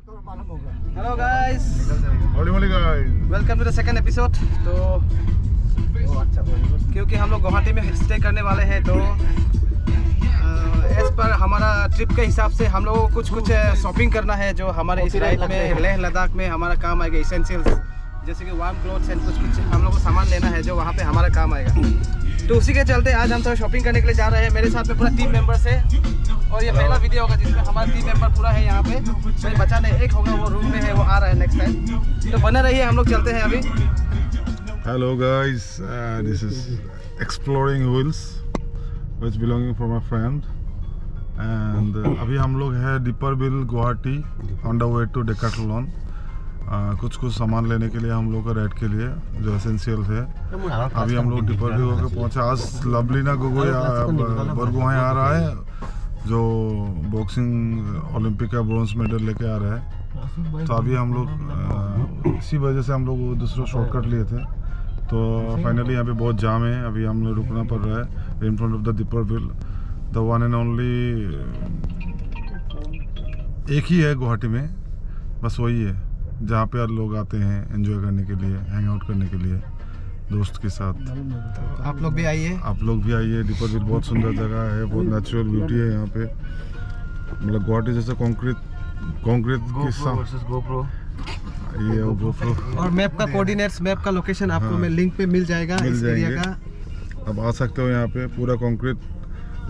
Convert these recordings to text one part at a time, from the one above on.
Hello guys, welcome to the second episode. तो क्योंकि हम लोग गुवाहाटी में स्टे करने वाले हैं, तो एज पर हमारा ट्रिप के हिसाब से हम लोगों को कुछ शॉपिंग करना है जो हमारे इस राइड में लेह लद्दाख में हमारा काम आएगा। इसेंशियल्स जैसे कि वार्म क्लोथ्स एंड कुछ हम लोग को सामान लेना है जो वहाँ पे हमारा काम आएगा। तो उसी के चलते आज हम तो शॉपिंग करने के लिए जा रहे हैं। मेरे साथ में पूरा टीम मेंबर्स है और ये पहला वीडियो होगा जिसमें हमारा टीम मेंबर पूरा है यहाँ पे। कोई बचा नहीं, एक होगा वो रूम में है, वो आ रहा है नेक्स्ट टाइम। तो बने रहिए, हम लोग चलते हैं अभी। Hello guys, this is Exploring Wheels which belonging for my friend and अभी हम लोग है दीपरबिल Guwahati on the way to Decathlon। कुछ सामान लेने के लिए हम लोग का राइड के लिए जो एसेंशियल है। अभी हम लोग दीपरबिल होकर पहुंचे। आज लवलीना गोगोई बरगुहाई आ रहा है जो बॉक्सिंग ओलंपिक का ब्रॉन्ज मेडल लेके आ रहा है। तो अभी हम लोग इसी वजह से हम लोग दूसरा शॉर्टकट लिए थे। तो फाइनली यहाँ पे बहुत जाम है, अभी हम लोग रुकना पड़ रहा है इन फ्रंट ऑफ द दीपरबिल। द वन एंड ओनली एक ही है गुवाहाटी में, बस वही है जहाँ पे लोग आते हैं एंजॉय करने के लिए, हैंग आउट करने के लिए दोस्त के साथ। तो आप लोग भी आइए, दीपरबिल बहुत सुंदर जगह है, बहुत नेचुरल ब्यूटी है यहाँ पे। मतलब गुवाहाटी जैसा कंक्रीट के साथ गोप्रो ये गोप्रो और मैप का कोऑर्डिनेट्स, मैप का लोकेशन आपको मैं लिंक पे मिल जाएगा इस एरिया का। अब आ सकते हो यहाँ पे। पूरा कंक्रीट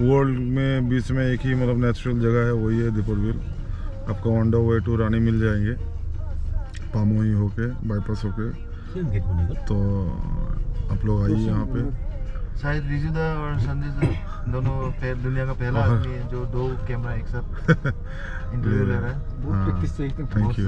वर्ल्ड में बीच में एक ही मतलब नेचुरल जगह है, वही है दीपरबिल। आपको ऑन द वे टू रानी मिल जाएंगे, पामोही होके बाईपास होके। तो आप लोग आइए यहाँ पे। शायद रिजुदा और संदेश दोनों दुनिया का पहला आदमी है जो 2 कैमरा एक साथ इंटरव्यू ले रहा है। Thank you.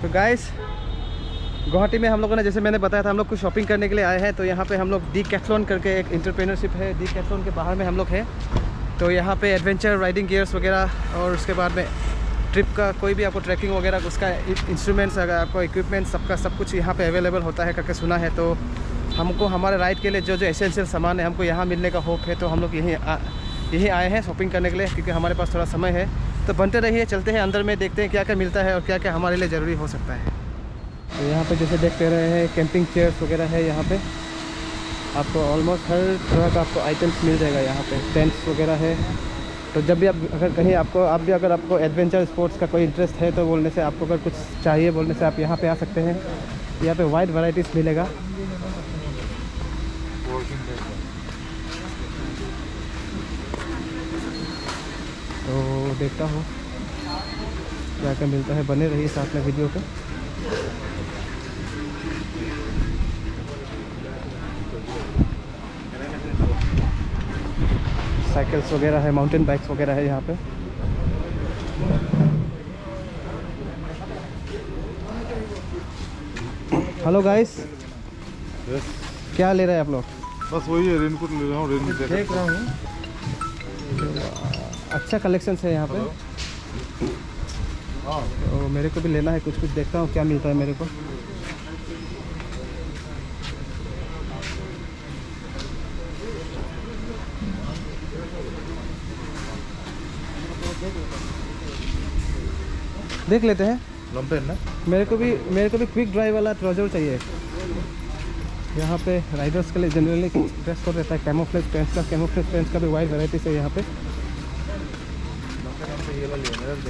तो गाइस, गुवाहाटी में हम लोगों ने, जैसे मैंने बताया था, हम लोग कुछ शॉपिंग करने के लिए आए हैं। तो यहाँ पे हम लोग डीकैथलॉन करके एक इंटरप्रेन्योरशिप है, डीकैथलॉन के बाहर में हम लोग हैं। तो यहाँ पे एडवेंचर राइडिंग गियर्स वगैरह और उसके बाद में ट्रिप का कोई भी आपको ट्रैकिंग वगैरह उसका इंस्ट्रूमेंट्स, अगर आपको इक्विपमेंट सब कुछ यहाँ पे अवेलेबल होता है करके सुना है। तो हमको हमारे राइड के लिए जो एसेंशियल सामान है हमको यहाँ मिलने का होप है। तो हम लोग यहीं आए हैं शॉपिंग करने के लिए, क्योंकि हमारे पास थोड़ा समय है। तो बनते रहिए, चलते हैं अंदर में, देखते हैं क्या क्या मिलता है और क्या क्या हमारे लिए ज़रूरी हो सकता है। तो यहाँ पे जैसे देख रहे हैं कैंपिंग चेयर्स वगैरह है। यहाँ पे आपको ऑलमोस्ट हर तरह का आपको आइटम्स मिल जाएगा। यहाँ पे टेंट्स वगैरह है। तो जब भी आप अगर कहीं अगर आपको एडवेंचर स्पोर्ट्स का कोई इंटरेस्ट है तो बोलने से, आपको अगर कुछ चाहिए बोलने से आप यहाँ पे आ सकते हैं। यहाँ पे वाइड वैरायटीज़ मिलेगा। तो देखता हूँ क्या क्या मिलता है। बने रहिए साथ में वीडियो पे। साइकिल्स वगैरह है, माउंटेन बाइक्स वगैरह है यहाँ पे। हेलो गाइस, क्या ले रहे हैं आप लोग? बस वही है, रेनकोट ले रहा हूँ, रेनकोट देख रहा हूँ। अच्छा कलेक्शन है यहाँ पे। तो मेरे को भी लेना है कुछ, देखता हूँ क्या मिलता है मेरे को। देख लेते हैं। लंपेन ना, मेरे को भी क्विक ड्राइव वाला ट्राउजर चाहिए। यहाँ पे राइडर्स के लिए जनरली ड्रेस कोड रहता है, कैमोफ्लेज पैंट्स का भी वाइड वैराइटीज है यहाँ पे।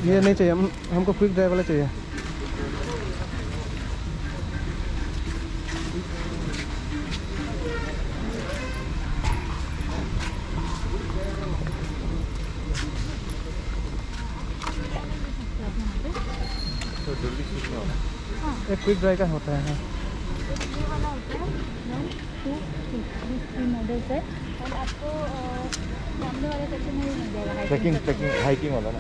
ये नहीं चाहिए, हमको क्विक ड्राइव वाला चाहिए। एक क्विक ड्राइव का होता है। ये वाला होता है 1, 2, 3 मॉडल्स है। और आपको सामने वाले सेक्शन में मिल जाएगा ट्रैकिंग हाइकिंग वाला ना।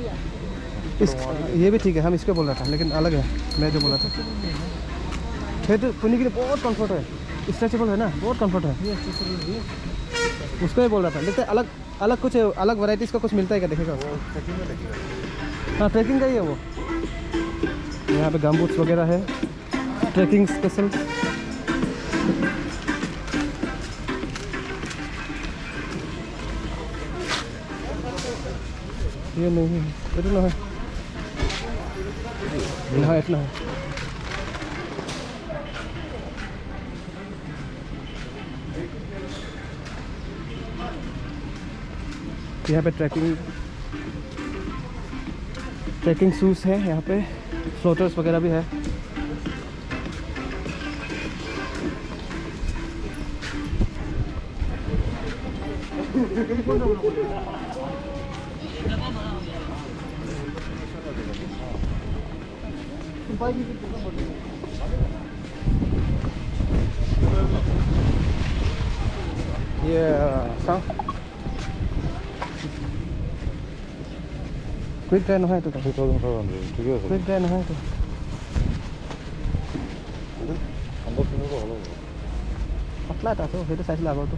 ये भी ठीक है, हम इसको बोल रहा था, लेकिन अलग है मैं जो बोला था। फिर तो पुणे के लिए बहुत कंफर्ट है, स्ट्रेचेबल है ना, बहुत कंफर्ट है। उसको ही बोल रहा था, लेकिन अलग कुछ अलग वैराइटीज़ का कुछ मिलता है क्या, देखेगा उसको। हाँ, ट्रैकिंग का ही है वो। यहाँ पे गमबूट्स वगैरह है, ट्रैकिंग स्पेशल। ये नहीं है, इतना है, यहाँ इतना है। यहाँ पे ट्रैकिंग शूज़ है, यहाँ पे फ्लोटर्स वगैरह भी है। ये क्विक ट्रेन है तो क्विक ट्रेन है तो पतला था तो फिर साइज लगा तो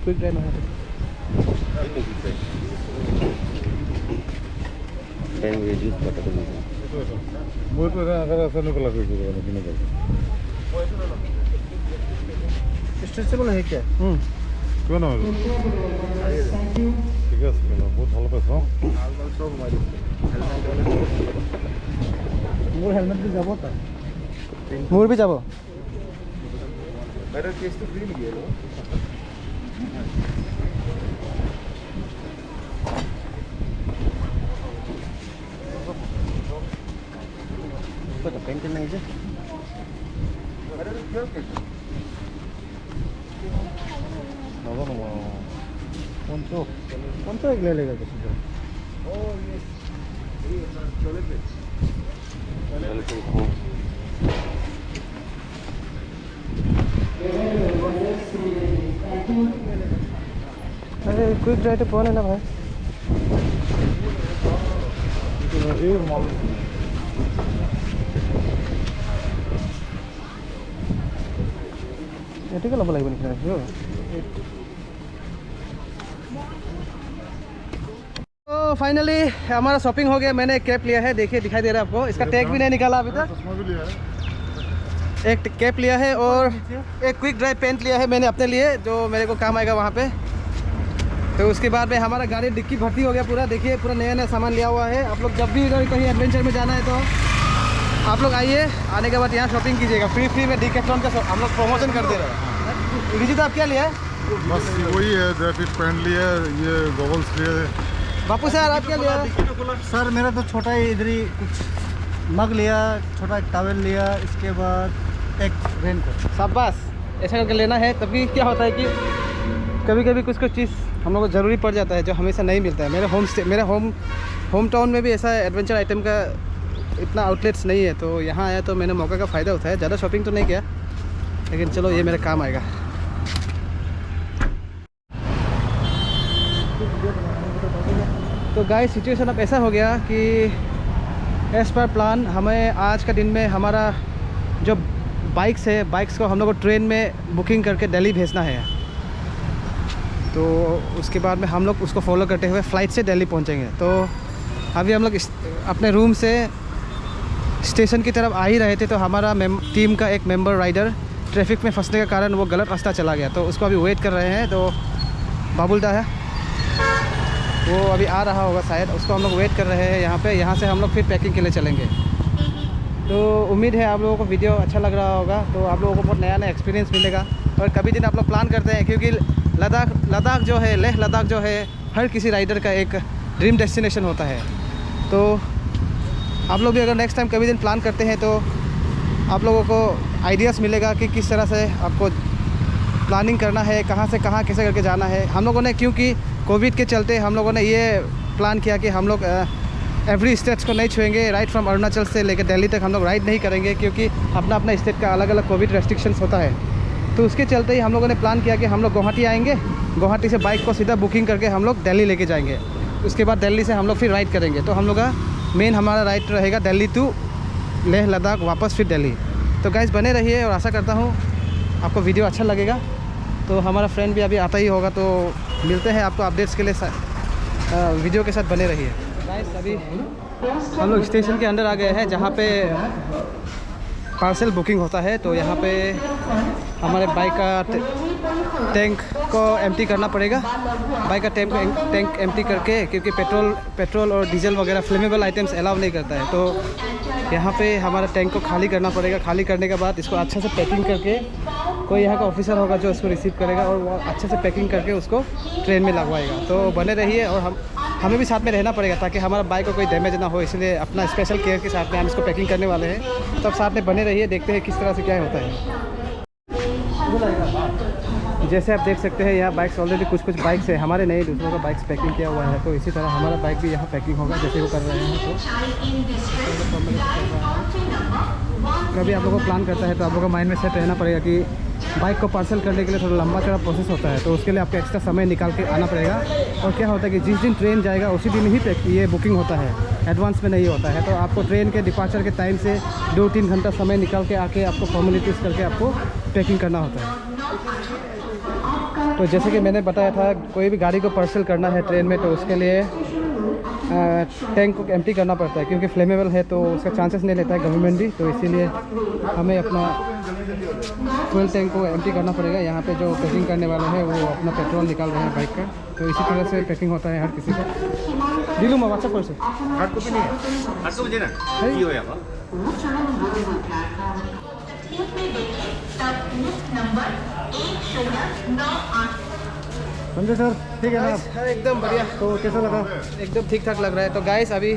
क्विक ट्रेन है तो स्ट्रेचेबल है क्या? কিমান হ'ল? ঠিক আছে, বহুত ভাল পাইছোঁ। মোৰ হেলমেট দি যাব তাত। मोर भी जाबो। বাইরে কেস তো ফ্রি নিয়ে গেল। तो पेंट नहीं है বাইরে তো কেউ কেস। कौन सा एक ले लेगा किसी को? अरे क्विक ड्राइव कौन है ना भाई? ये ठीक है, लंबा लगेगा निकलना। तो फाइनली हमारा शॉपिंग हो गया। मैंने एक कैप लिया है, देखिए दिखाई दे रहा है आपको, इसका टैग भी नहीं निकाला अभी तक। চশমা भी लिया है। एक कैप लिया है और एक क्विक ड्राइव पेंट लिया है मैंने अपने लिए, जो मेरे को काम आएगा वहाँ पे। तो उसके बाद में हमारा गाड़ी डिक्की भर्ती हो गया पूरा, देखिए पूरा नया नया सामान लिया हुआ है। आप लोग जब भी इधर कहीं एडवेंचर में जाना है तो आप लोग आइए, आने के बाद यहाँ शॉपिंग कीजिएगा फ्री में। डिकैथलॉन का हम लोग प्रमोशन कर दे रहे हैं। रिजित आप क्या लिया है? बस वही है, जैकेट पैंट लिया है, ये गॉगल्स लिए है। बापू सर आप क्या लिया है? सर मेरा तो छोटा ही इधर ही कुछ मग लिया, छोटा एक टॉवल लिया, इसके बाद एक रेनकोट। शाबाश, ऐसा करके लेना है। तभी क्या होता है कि कभी कभी कुछ चीज़ हम लोग को ज़रूरी पड़ जाता है जो हमेशा नहीं मिलता है। मेरे होम टाउन में भी ऐसा एडवेंचर आइटम का इतना आउटलेट्स नहीं है, तो यहाँ आया तो मैंने मौका का फ़ायदा उठाया। ज़्यादा शॉपिंग तो नहीं किया, लेकिन चलो ये मेरे काम आएगा। तो गाइस सिचुएशन अब ऐसा हो गया कि एज़ पर प्लान हमें आज का दिन में हमारा जो बाइक्स को हम लोग को ट्रेन में बुकिंग करके दिल्ली भेजना है। तो उसके बाद में हम लोग उसको फॉलो करते हुए फ़्लाइट से दिल्ली पहुंचेंगे। तो अभी हम लोग अपने रूम से स्टेशन की तरफ आ ही रहे थे, तो हमारा टीम का एक मेंबर राइडर ट्रैफिक में फंसने के कारण वो गलत रास्ता चला गया। तो उसको अभी वेट कर रहे हैं। तो बाबुलदा है, वो अभी आ रहा होगा शायद, उसको हम लोग वेट कर रहे हैं यहाँ पे। यहाँ से हम लोग फिर पैकिंग के लिए चलेंगे। तो उम्मीद है आप लोगों को वीडियो अच्छा लग रहा होगा, तो आप लोगों को बहुत नया नया एक्सपीरियंस मिलेगा। और कभी दिन आप लोग प्लान करते हैं, क्योंकि लद्दाख जो है, लेह लद्दाख जो है, हर किसी राइडर का एक ड्रीम डेस्टिनेशन होता है। तो आप लोग भी अगर नेक्स्ट टाइम कभी दिन प्लान करते हैं तो आप लोगों को आइडियाज़ मिलेगा कि किस तरह से आपको प्लानिंग करना है, कहाँ से कहाँ कैसे करके जाना है। हम लोगों ने क्योंकि कोविड के चलते हम लोगों ने ये प्लान किया कि हम लोग एवरी स्टेट्स को नहीं छुएंगे। राइट फ्रॉम अरुणाचल से लेकर दिल्ली तक हम लोग राइड नहीं करेंगे, क्योंकि अपना अपना स्टेट का अलग अलग कोविड रेस्ट्रिक्शंस होता है। तो उसके चलते ही हम लोगों ने प्लान किया कि हम लोग गुवाहाटी आएंगे, गुवाहाटी से बाइक को सीधा बुकिंग करके हम लोग दिल्ली लेके जाएंगे। उसके बाद दिल्ली से हम लोग फिर राइड करेंगे। तो हम लोग का मेन हमारा राइड रहेगा दिल्ली टू लेह लद्दाख, वापस फिर दिल्ली। तो गाइस बने रहिए और आशा करता हूँ आपको वीडियो अच्छा लगेगा। तो हमारा फ्रेंड भी अभी आता ही होगा, तो मिलते हैं आपको अपडेट्स के लिए वीडियो के साथ बने रहिए। गाइस अभी हम लोग स्टेशन के अंदर आ गए हैं जहाँ पे पार्सल बुकिंग होता है। तो यहाँ पे हमारे बाइक का टैंक को एम्प्टी करना पड़ेगा। बाइक का टैंक एम्प्टी करके, क्योंकि पेट्रोल और डीजल वगैरह फ्लेमेबल आइटम्स अलाउ नहीं करता है, तो यहाँ पे हमारा टैंक को खाली करना पड़ेगा। खाली करने के बाद इसको अच्छे से पैकिंग करके, कोई यहाँ का ऑफिसर होगा जो इसको रिसीव करेगा और वो अच्छे से पैकिंग करके उसको ट्रेन में लगवाएगा। तो बने रहिए, और हमें भी साथ में रहना पड़ेगा ताकि हमारा बाइक को कोई डैमेज ना हो, इसलिए अपना स्पेशल केयर के साथ में हम इसको पैकिंग करने वाले हैं। तब साथ में बने रहिए, देखते हैं किस तरह से क्या होता है। जैसे आप देख सकते हैं यहाँ बाइक्स ऑलरेडी कुछ बाइक्स है हमारे, नहीं दूसरों का बाइक्स पैकिंग किया हुआ है। तो इसी तरह हमारा बाइक भी यहाँ पैकिंग होगा जैसे वो कर रहे हैं। तो कभी आप लोगों को प्लान करता है तो आप लोगों को माइंड में सेट रहना पड़ेगा कि बाइक को पार्सल करने के लिए थोड़ा लंबा चौड़ा प्रोसेस होता है, तो उसके लिए आपको एक्स्ट्रा समय निकाल के आना पड़ेगा। और क्या होता है कि जिस दिन ट्रेन जाएगा उसी दिन ही ये बुकिंग होता है, एडवांस में नहीं होता है। तो आपको ट्रेन के डिपार्चर के टाइम से 2-3 घंटा समय निकाल के आके आपको फॉर्मेलिटीज़ करके आपको पैकिंग करना होता है। तो जैसे कि मैंने बताया था, कोई भी गाड़ी को पार्सल करना है ट्रेन में तो उसके लिए टैंक को एम्प्टी करना पड़ता है, क्योंकि फ्लेमेबल है तो उसका चांसेस नहीं लेता है गवर्नमेंट भी। तो इसीलिए हमें अपना फ्यूल टैंक को एम्प्टी करना पड़ेगा। यहाँ पे जो पैकिंग करने वाले हैं वो अपना पेट्रोल निकाल रहे हैं बाइक का। तो इसी तरह से पैकिंग होता है हर किसी का। दिलू मैं व्हाट्सएप पर से हार्ड कॉपी नहीं है, हार्ड कॉपी देना है? हो यहाँ संजय सर ठीक है ना? एकदम बढ़िया। तो कैसा लगा? एकदम ठीक ठाक लग रहा है। तो गाइस अभी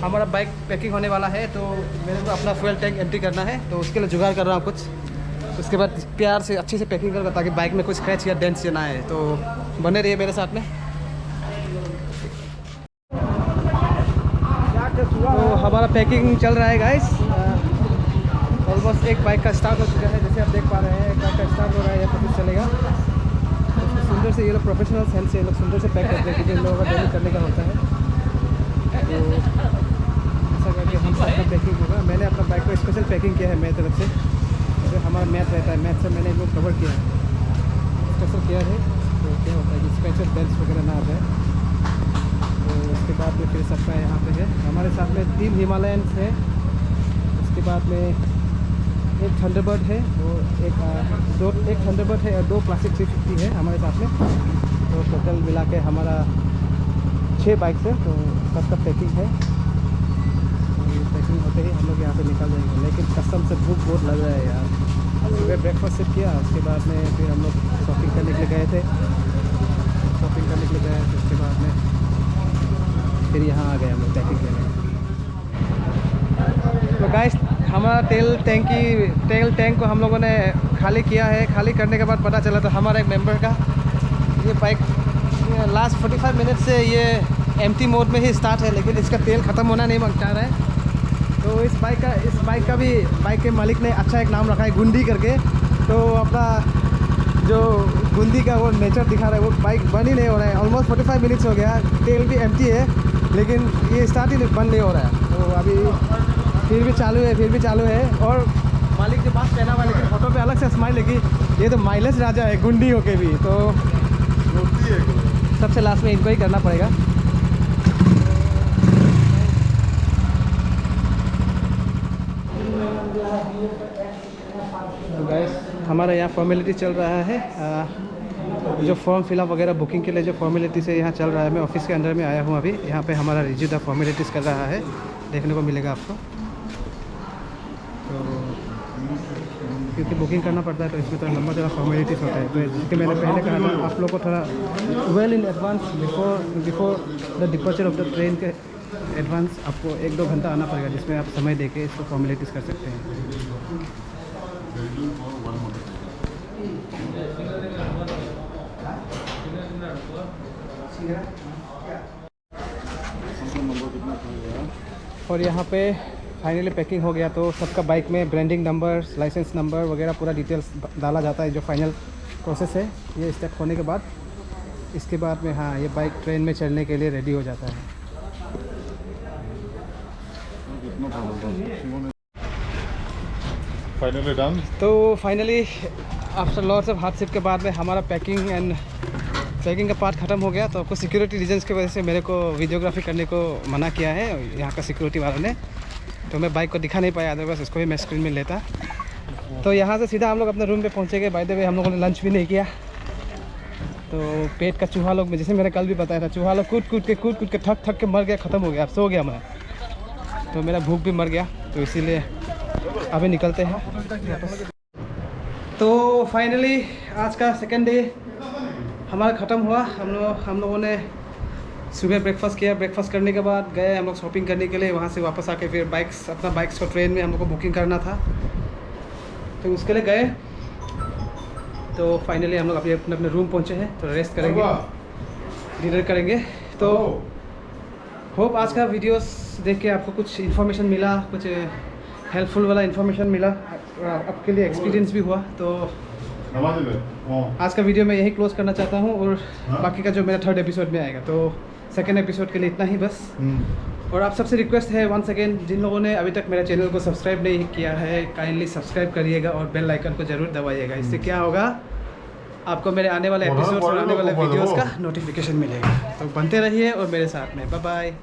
हमारा बाइक पैकिंग होने वाला है, तो मेरे को अपना फ्यूल टैंक एम्प्टी करना है, तो उसके लिए जुगाड़ कर रहा हूँ कुछ। उसके बाद प्यार से अच्छे से पैकिंग करूँगा ताकि बाइक में कुछ स्क्रैच या डेंट्स ना आए। तो बने रहिए मेरे साथ में। तो हमारा पैकिंग चल रहा है गाइस। ऑलमोस्ट एक बाइक का स्टार्ट हो चुका है, जैसे आप देख पा रहे हैं। एक बाइक का स्टार्ट हो रहा है या पता चलेगा। सुंदर से ये लोग प्रोफेशनल हैंड से ये लोग सुंदर से पैक करते हैं, क्योंकि इन लोगों का डेली करने का होता है। तो ऐसा करके हम सबका पैकिंग होगा। मैंने अपना बाइक को स्पेशल पैकिंग किया है मेरी तरफ से। जैसे हमारा मैथ रहता है, मैथ से मैंने वो कवर किया है, स्पेशल किया है। तो क्या होता है कि स्पेशल बेल्ट वगैरह ना आ जाए। तो उसके बाद में फिर सबका यहाँ पे है हमारे साथ में 3 हिमालयन है। उसके बाद में एक थंडरबर्ड है, और एक थंडरबर्ड है और 2 क्लासिक 350 है हमारे साथ में। तो टोटल मिला के हमारा 6 बाइक्स है। तो सबका पैकिंग है। पैकिंग होते ही हम लोग यहाँ से निकल जाएंगे। लेकिन कसम से भूख बहुत लग रहा है यार। सुबह ब्रेकफास्ट सिर्फ किया, उसके बाद में फिर हम लोग शॉपिंग करने के लिए गए थे। शॉपिंग करने के लिए गए थे, उसके बाद में फिर यहाँ आ गए हम लोग पैकिंग करने। तो गाइस हमारा तेल टैंक को हम लोगों ने खाली किया है। खाली करने के बाद पता चला था हमारा एक मेंबर का ये बाइक लास्ट 45 मिनट से ये एम्प्टी मोड में ही स्टार्ट है, लेकिन इसका तेल ख़त्म होना नहीं चाह रहा है। तो इस बाइक का भी बाइक के मालिक ने अच्छा एक नाम रखा है, गुंडी करके। तो अपना जो गुंडी का वो नेचर दिखा रहा है, वो बाइक बंद ही नहीं हो रहा है। ऑलमोस्ट 45 मिनट्स हो गया, तेल भी एम्प्टी है, लेकिन ये स्टार्ट ही बंद नहीं हो रहा है। तो अभी फिर भी चालू है। और मालिक के पास पहना हुआ है, लेकिन फोटो पे अलग से स्माइल है कि ये तो माइलेज राजा है गुंडी होके भी। तो सबसे लास्ट में इनको ही करना पड़ेगा। तो गाइस हमारा यहाँ फॉर्मेलिटी चल रहा है। जो फॉर्म फिलअप वगैरह बुकिंग के लिए जो फॉर्मेलिटीज़ है यहाँ चल रहा है। मैं ऑफिस के अंदर में आया हूँ अभी। यहाँ पे हमारा रिज्यू द फॉर्मेलिटीज़ कर रहा है, देखने को मिलेगा आपको। तो क्योंकि बुकिंग करना पड़ता है तो इसमें थोड़ा लंबा चौड़ा फॉर्मेलिटीज़ होता है। तो जैसे मैंने पहले कहा था आप लोग को थोड़ा well in advance before the departure of the train के एडवांस आपको 1-2 घंटा आना पड़ेगा, जिसमें आप समय देके इसको फॉर्मेलिटीज़ कर सकते हैं। और यहाँ पे फाइनली पैकिंग हो गया। तो सबका बाइक में ब्रांडिंग नंबर, लाइसेंस नंबर वगैरह पूरा डिटेल्स डाला जाता है। जो फाइनल प्रोसेस है ये स्टेप होने के बाद, इसके बाद में हाँ ये बाइक ट्रेन में चलने के लिए रेडी हो जाता है। Finally done. तो finally after lots of hardship के बाद में हमारा पैकिंग का पार्ट ख़त्म हो गया। तो आपको सिक्योरिटी रीजंस की वजह से मेरे को वीडियोग्राफी करने को मना किया है यहाँ का सिक्योरिटी वालों ने। तो मैं बाइक को दिखा नहीं पाया, अदरवाइज इसको भी मैं स्क्रीन में लेता। तो यहाँ से सीधा हम लोग अपने रूम पे पहुँचे गए। बाय द वे हम लोगों ने लंच भी नहीं किया। तो पेट का चूहा लोग, जैसे मैंने कल भी बताया था, चूहा लोग कूद के थक के मर गया, ख़त्म हो गया। अब सो गया मैं, तो मेरा भूख भी मर गया। तो इसीलिए अभी निकलते हैं। तो फाइनली आज का सेकेंड डे हमारा ख़त्म हुआ। हम लोगों ने सुबह ब्रेकफास्ट किया। ब्रेकफास्ट करने के बाद गए हम लोग शॉपिंग करने के लिए। वहाँ से वापस आके फिर अपना बाइक्स को ट्रेन में हम लोग को बुकिंग करना था, तो उसके लिए गए। तो फाइनली हम लोग अभी अपने रूम पहुँचे हैं। तो रेस्ट करेंगे, डिनर करेंगे। तो होप आज का वीडियोस देख के आपको कुछ इन्फॉर्मेशन मिला, कुछ हेल्पफुल वाला इन्फॉर्मेशन मिला, आपके लिए एक्सपीरियंस भी हुआ। तो आज का वीडियो मैं यही क्लोज करना चाहता हूँ, और बाकी का जो मेरा 3rd एपिसोड में आएगा। तो 2nd एपिसोड के लिए इतना ही बस। और आप सबसे रिक्वेस्ट है वंस अगेन, जिन लोगों ने अभी तक मेरे चैनल को सब्सक्राइब नहीं किया है, काइंडली सब्सक्राइब करिएगा और बेल आइकन को ज़रूर दबाइएगा। इससे क्या होगा, आपको मेरे आने वाले एपिसोड्स और आने वाले वीडियोस का नोटिफिकेशन मिलेगा। तो बनते रहिए और मेरे साथ में। Bye bye.